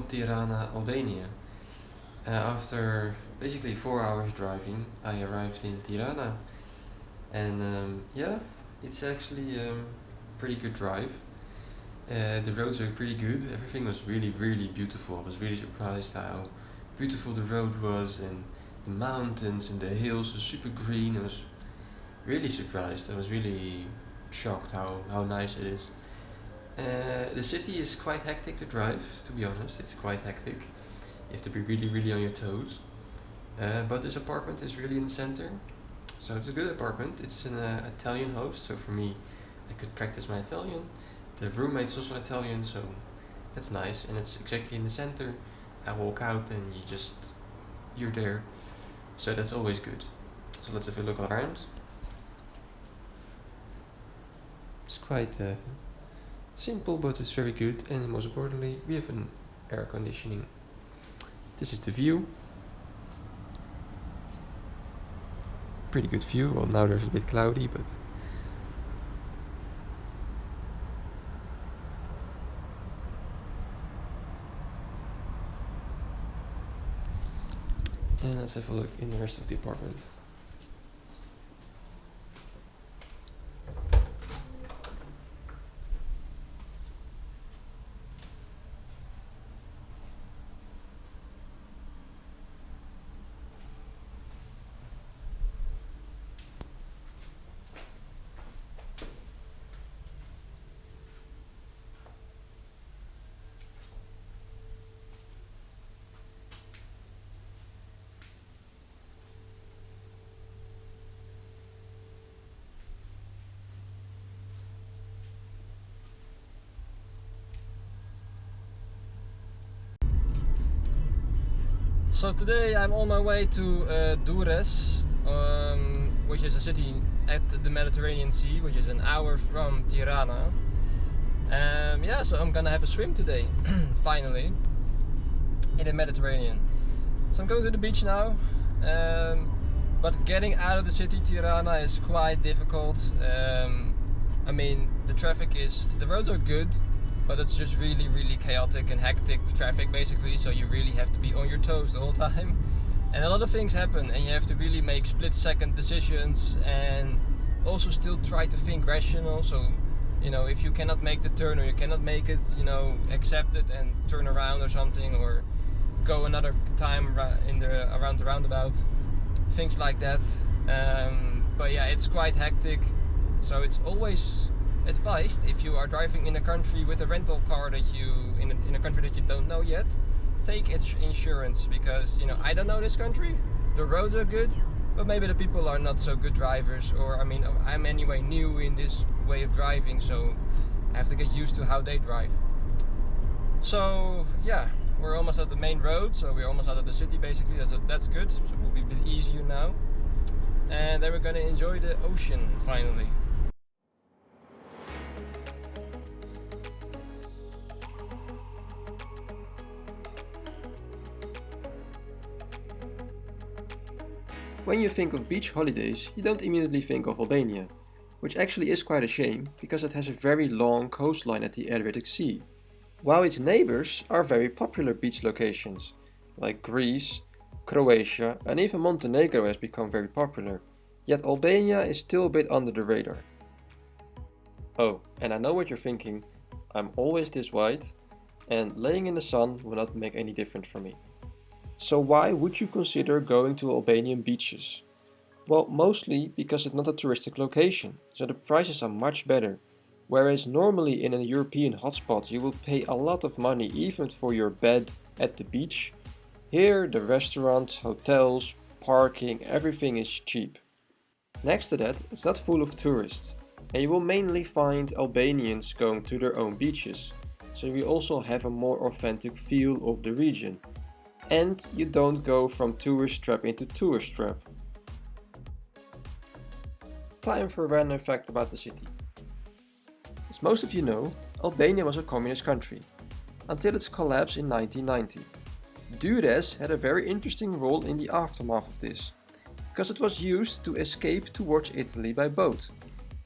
Tirana, Albania. After basically 4 hours driving, I arrived in Tirana, and yeah, it's actually pretty good drive. The roads are pretty good. Everything was really, really beautiful. I was really surprised how beautiful the road was, and the mountains and the hills were super green. I was really surprised. I was really shocked how nice it is. The city is quite hectic to drive, to be honest. It's quite hectic. You have to be really, really on your toes. But this apartment is really in the center. So it's a good apartment. It's an Italian host, so for me, I could practice my Italian. The roommate's also Italian, so that's nice. And it's exactly in the center. I walk out and you're there. So that's always good. So let's have a look around. It's quite simple, but it's very good. And most importantly, we have an air conditioning. This is the view. Pretty good view. Well, now there's a bit cloudy, but and let's have a look in the rest of the apartment. So today I'm on my way to Durres, which is a city at the Mediterranean Sea, which is an hour from Tirana. Yeah, so I'm gonna have a swim today, finally, in the Mediterranean. So I'm going to the beach now, but getting out of the city Tirana is quite difficult. I mean, the roads are good, but it's just really, really chaotic and hectic traffic basically, so you really have to be on your toes the whole time. And a lot of things happen, and you have to really make split-second decisions and also still try to think rational. So, you know, if you cannot make the turn or you cannot make it, you know, accept it and turn around or something, or go another time around the roundabout, things like that. But yeah, it's quite hectic, so it's always advised, if you are driving in a country with a rental car that in a country that you don't know yet, take its insurance, because, you know, I don't know this country, the roads are good, but maybe the people are not so good drivers, or I mean, I'm anyway new in this way of driving, so I have to get used to how they drive. So yeah, we're almost at the main road, so we're almost out of the city basically. That's good, so it will be a bit easier now, and then we're gonna enjoy the ocean finally. When you think of beach holidays, you don't immediately think of Albania, which actually is quite a shame, because it has a very long coastline at the Adriatic Sea, while its neighbors are very popular beach locations, like Greece, Croatia, and even Montenegro has become very popular, yet Albania is still a bit under the radar. Oh, and I know what you're thinking, I'm always this white, and laying in the sun will not make any difference for me. So why would you consider going to Albanian beaches? Well, mostly because it's not a touristic location, so the prices are much better. Whereas normally in a European hotspot you will pay a lot of money even for your bed at the beach, here the restaurants, hotels, parking, everything is cheap. Next to that, it's not full of tourists, and you will mainly find Albanians going to their own beaches, so you also have a more authentic feel of the region. And you don't go from tourist trap into tourist trap. Time for a random fact about the city. As most of you know, Albania was a communist country, until its collapse in 1990. Durres had a very interesting role in the aftermath of this, because it was used to escape towards Italy by boat.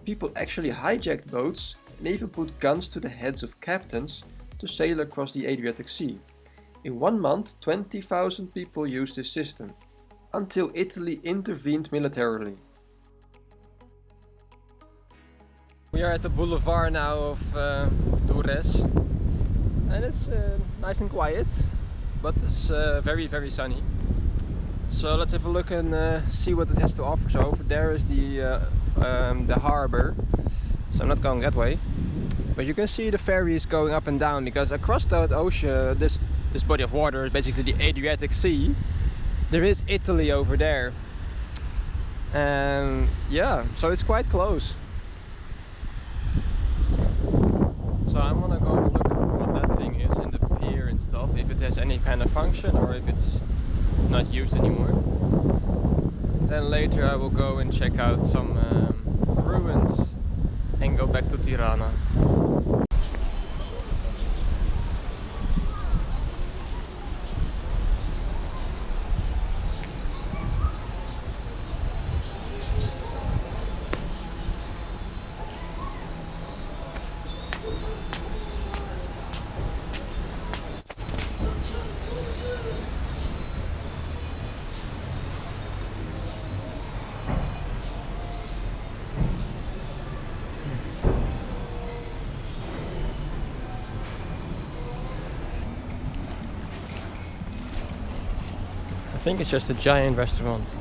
People actually hijacked boats and even put guns to the heads of captains to sail across the Adriatic Sea. In 1 month, 20,000 people used this system, until Italy intervened militarily. We are at the boulevard now of Durres, and it's nice and quiet, but it's very sunny. So let's have a look and see what it has to offer. So over there is the harbor, so I'm not going that way, but you can see the ferries going up and down, because across that ocean, this body of water is basically the Adriatic Sea. There is Italy over there, and yeah, so it's quite close. So I'm gonna go look what that thing is in the pier and stuff, if it has any kind of function or if it's not used anymore. Then later I will go and check out some ruins and go back to Tirana. I think it's just a giant restaurant.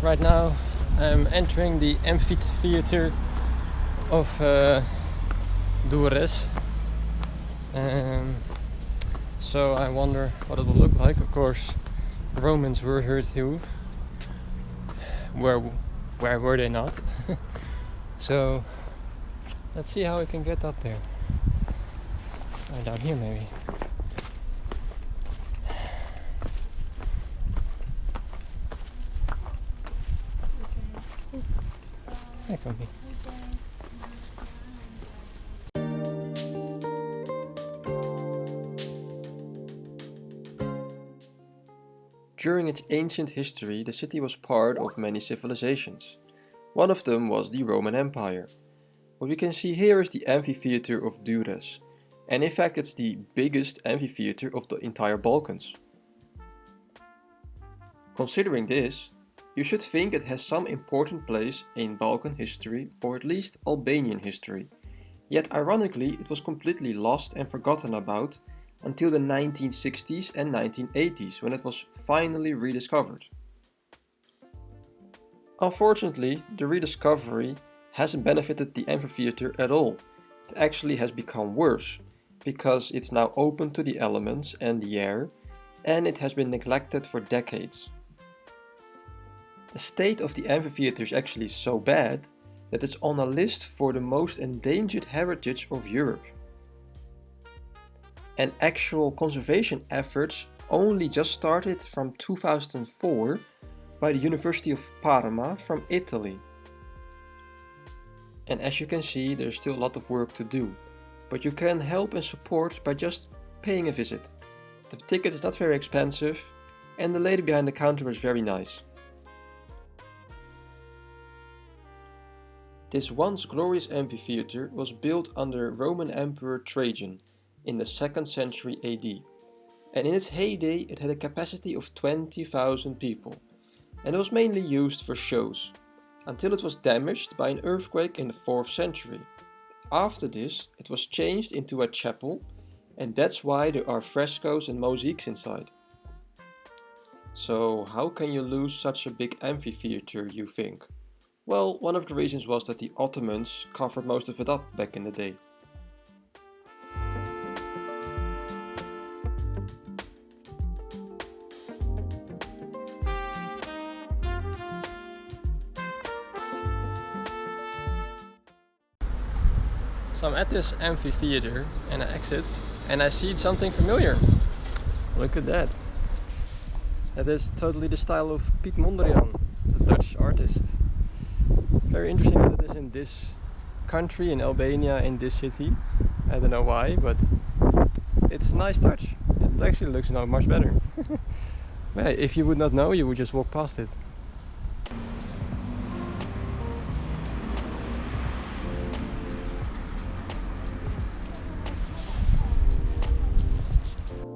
Right now I'm entering the amphitheater of Durres. So I wonder what it will look like. Of course, Romans were here too. Where were they not? So let's see how we can get up there. Down here maybe. That can be. During its ancient history, the city was part of many civilizations. One of them was the Roman Empire. What we can see here is the amphitheater of Durres, and in fact it's the biggest amphitheater of the entire Balkans. Considering this, you should think it has some important place in Balkan history, or at least Albanian history. Yet ironically, it was completely lost and forgotten about until the 1960s and 1980s, when it was finally rediscovered. Unfortunately, the rediscovery hasn't benefited the amphitheater at all. It actually has become worse, because it's now open to the elements and the air, and it has been neglected for decades. The state of the amphitheater is actually so bad that it's on a list for the most endangered heritage of Europe. And actual conservation efforts only just started from 2004 by the University of Parma from Italy. And as you can see, there's still a lot of work to do, but you can help and support by just paying a visit. The ticket is not very expensive, and the lady behind the counter is very nice. This once glorious amphitheater was built under Roman Emperor Trajan in the 2nd century AD, and in its heyday it had a capacity of 20,000 people, and it was mainly used for shows, until it was damaged by an earthquake in the 4th century. After this, it was changed into a chapel, and that's why there are frescoes and mosaics inside. So how can you lose such a big amphitheater, you think? Well, one of the reasons was that the Ottomans covered most of it up back in the day. So I'm at this amphitheater and I exit and I see something familiar. Look at that. That is totally the style of Piet Mondrian, the Dutch artist. Very interesting that it is in this country, in Albania, in this city. I don't know why, but it's a nice touch. It actually looks now much better. Yeah, if you would not know, you would just walk past it.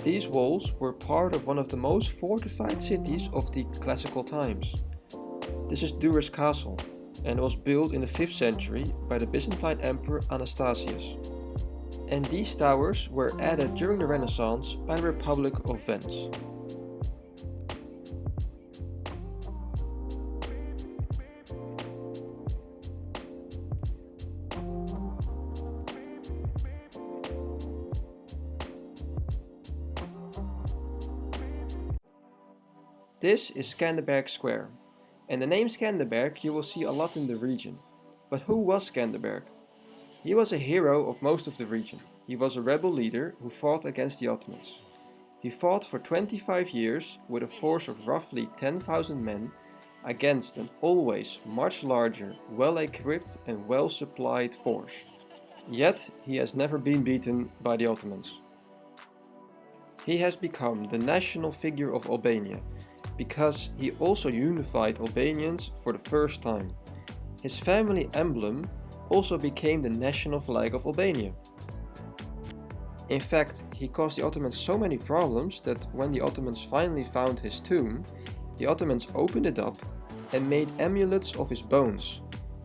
These walls were part of one of the most fortified cities of the classical times. This is Durres Castle and was built in the 5th century by the Byzantine Emperor Anastasius. And these towers were added during the Renaissance by the Republic of Venice. This is Skanderberg Square, and the name Skanderberg you will see a lot in the region. But who was Skanderberg? He was a hero of most of the region. He was a rebel leader who fought against the Ottomans. He fought for 25 years with a force of roughly 10,000 men against an always much larger, well-equipped and well-supplied force. Yet he has never been beaten by the Ottomans. He has become the national figure of Albania, because he also unified Albanians for the first time. His family emblem also became the national flag of Albania. In fact, he caused the Ottomans so many problems that when the Ottomans finally found his tomb, the Ottomans opened it up and made amulets of his bones,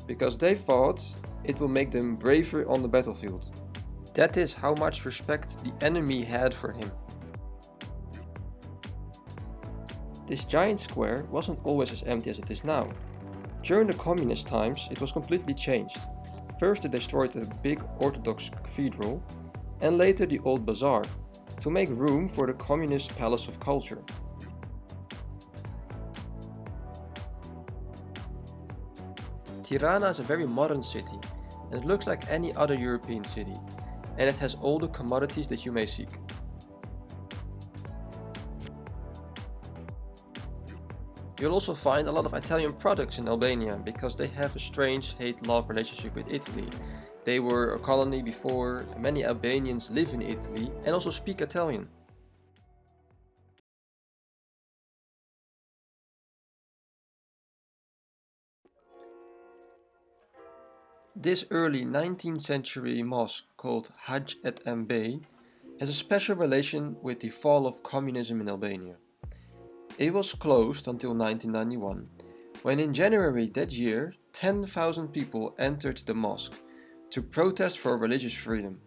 because they thought it will make them braver on the battlefield. That is how much respect the enemy had for him. This giant square wasn't always as empty as it is now. During the communist times it was completely changed. First they destroyed the big Orthodox cathedral and later the old bazaar, to make room for the communist palace of culture. Tirana is a very modern city and it looks like any other European city, and it has all the commodities that you may seek. You'll also find a lot of Italian products in Albania because they have a strange hate-love relationship with Italy. They were a colony before, many Albanians live in Italy and also speak Italian. This early 19th century mosque called Hajj et Mb has a special relation with the fall of communism in Albania. It was closed until 1991, when in January that year 10,000 people entered the mosque to protest for religious freedom.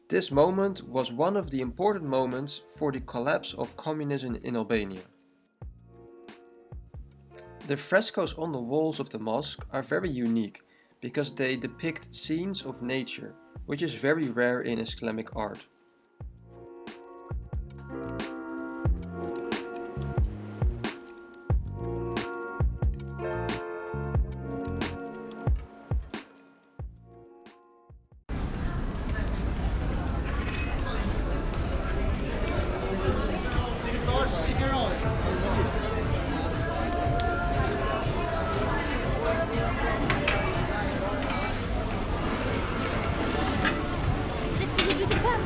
This moment was one of the important moments for the collapse of communism in Albania. The frescoes on the walls of the mosque are very unique because they depict scenes of nature, which is very rare in Islamic art. Zit je nu te gaan?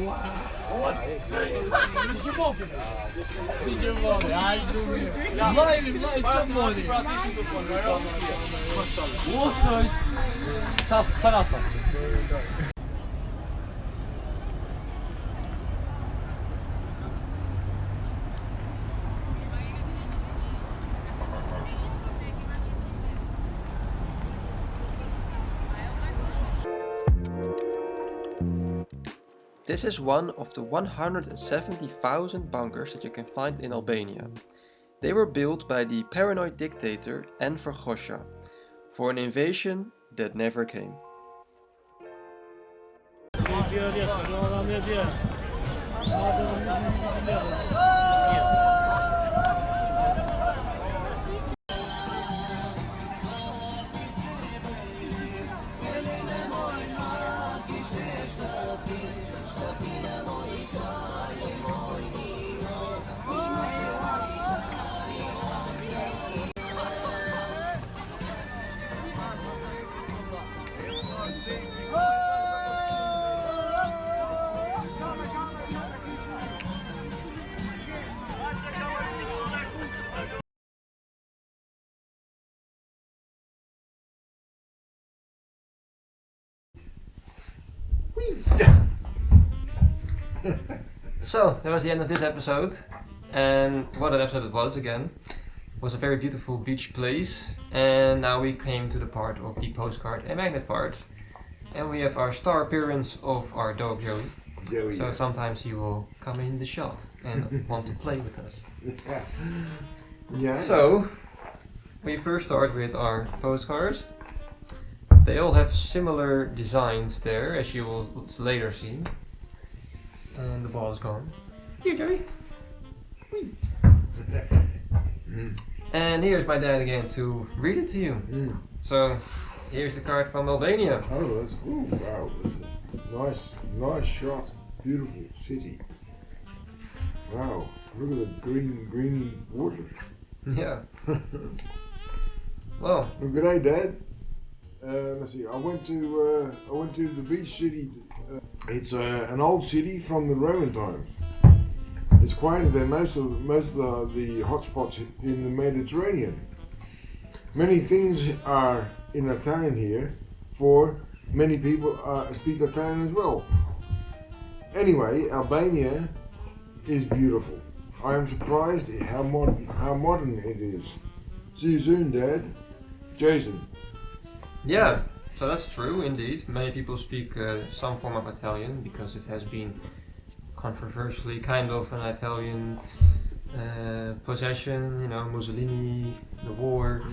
Zit je mogen? Zit je mogen? Ja, hij is zo weer. Ja, live, çok mooi. What? Taraf. This is one of the 170,000 bunkers that you can find in Albania. They were built by the paranoid dictator Enver Hoxha for an invasion that never came. So, that was the end of this episode, and what an episode it was again. It was a very beautiful beach place, and now we came to the part of the postcard and magnet part. And we have our star appearance of our dog Joey. So sometimes he will come in the shot and want to play with us. Yeah. So, we first start with our postcards. They all have similar designs there, as you will later see. And the ball is gone. Here, Joey. And here's my dad again to read it to you. So, here's the card from Albania. Oh, that's cool. Wow, that's a nice shot. Beautiful city. Wow, look at the green water. Yeah. Well. Good day, Dad. Let's see. I went to the beach city. It's an old city from the Roman times. It's quieter than most of the hotspots in the Mediterranean. Many things are in Italian here, for many people speak Italian as well. Anyway, Albania is beautiful. I am surprised at how modern it is. See you soon, Dad. Jason. Yeah, so that's true indeed. Many people speak some form of Italian because it has been controversially kind of an Italian possession, you know, Mussolini, the war,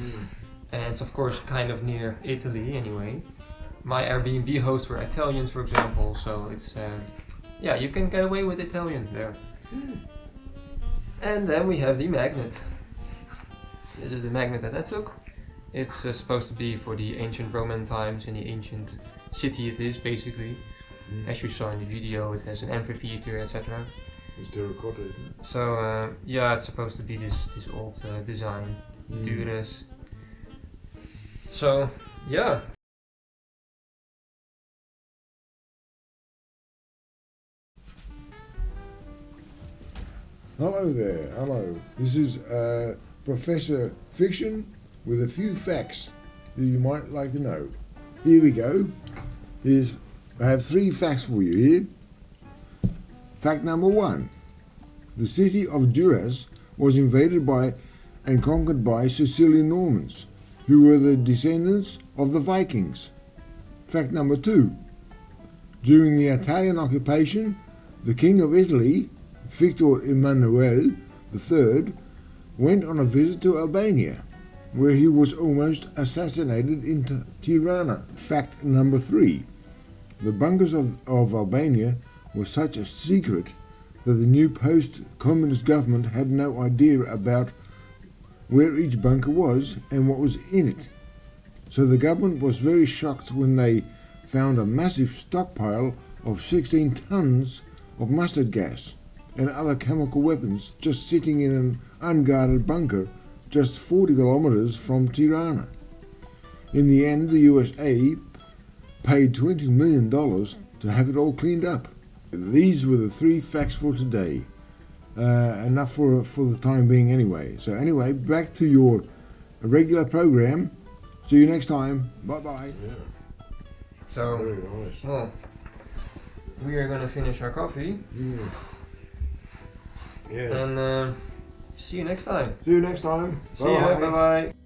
and it's of course kind of near Italy anyway. My Airbnb hosts were Italians, for example, so it's yeah, you can get away with Italian there. And then we have the magnet. This is the magnet that I took. It's supposed to be for the ancient Roman times, in the ancient city it is basically. As you saw in the video, it has an amphitheater, etc. It's terracotta, isn't it? So yeah, it's supposed to be this old design, Durres. So yeah. Hello there, hello. This is Professor Fiction with a few facts that you might like to know. Here we go. I have 3 facts for you here. Fact number 1. The city of Durres was invaded by and conquered by Sicilian Normans, who were the descendants of the Vikings. Fact number 2. During the Italian occupation, the King of Italy, Victor Emmanuel III, went on a visit to Albania, where he was almost assassinated in Tirana. Fact number 3. The bunkers of Albania were such a secret that the new post-communist government had no idea about where each bunker was and what was in it. So the government was very shocked when they found a massive stockpile of 16 tons of mustard gas and other chemical weapons just sitting in an unguarded bunker just 40 kilometers from Tirana. In the end, the USA paid $20 million to have it all cleaned up. these were the 3 facts for today. Enough for the time being anyway. So anyway, back to your regular program. See you next time. Bye bye. Yeah. So, Very nice. well, we are gonna finish our coffee. Yeah. And see you next time. See you next time. See ya. Bye bye.